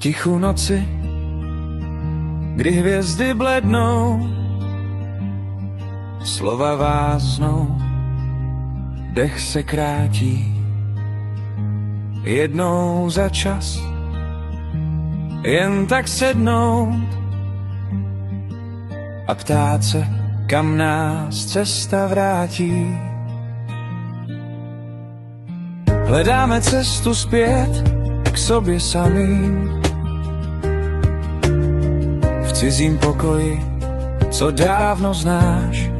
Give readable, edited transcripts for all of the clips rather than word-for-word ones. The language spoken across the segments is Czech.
tichu noci, kdy hvězdy blednou, slova váznou, dech se krátí. Jednou za čas jen tak sednout a ptát se, kam nás cesta vrátí. Hledáme cestu zpět k sobě samým, v cizím pokoji, co dávno znáš.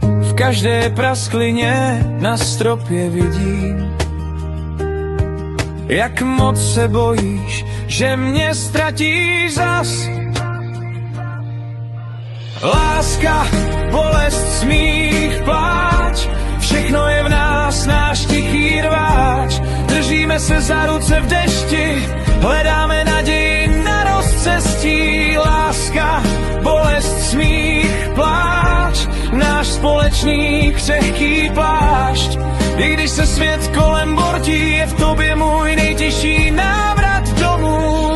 V každé prasklině na stropě vidím, jak moc se bojíš, že mě ztratíš zas. Láska, bolest, smích, pláč, všechno je v nás náš tichý rváč. Držíme se za ruce v dešti, hledáme naději na rozcestí. Láska, bolest, smích, pláč, náš společný křehký plášť. I když se svět kolem bortí, je v tobě můj nejtěžší návrat domů.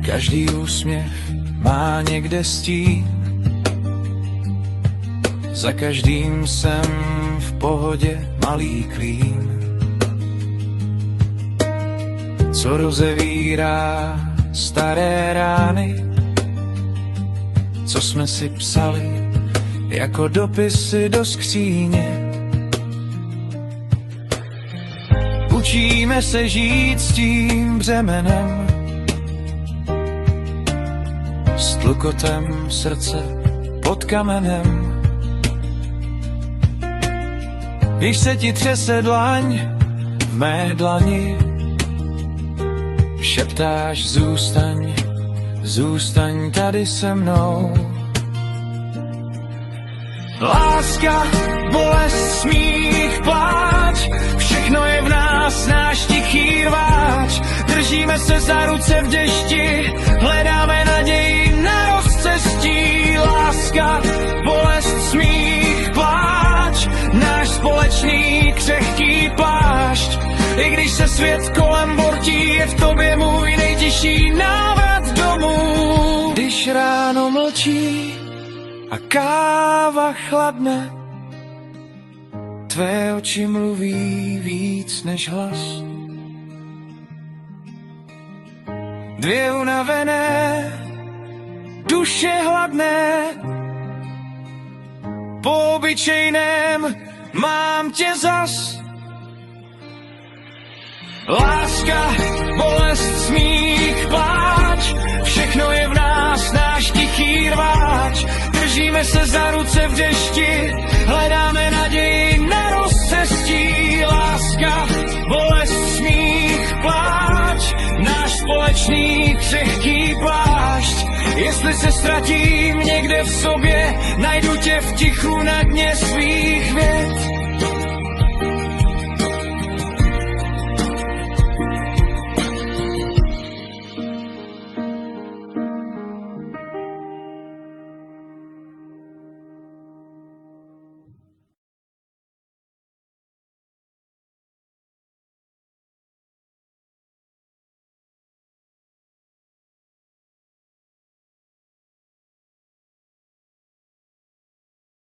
Každý úsměv má někde stín, za každým jsem v pohodě malý klín, co rozevírá staré rány, co jsme si psali jako dopisy do skříně. Učíme se žít s tím břemenem, s tlukotem srdce pod kamenem. Když se ti třese dlaň v mé dlani, šeptáš zůstaň, zůstaň tady se mnou. Láska, bolest, smích, pláč, všechno je v nás náš tichý rváč. Držíme se za ruce v dešti, hledáme naději na rozcestí. Láska, bolest, smích, pláč, náš společný křehký plášť. I když se svět kolem bortí, je v tobě můj nejtěžší návrat domů. Když ráno mlčí a káva chladne, tvé oči mluví víc než hlas. Dvě unavené duše hladné, po obyčejném mám tě zas. Láska, bolest, smích, pláč, všechno je v nás náš tichý rváč. Držíme se za ruce v dešti, hledáme naději na rozcestí. Láska, bolest, smích, pláč, náš společný křehký plášť. Jestli se ztratím někde v sobě, najdu tě v tichu na dně svých vět.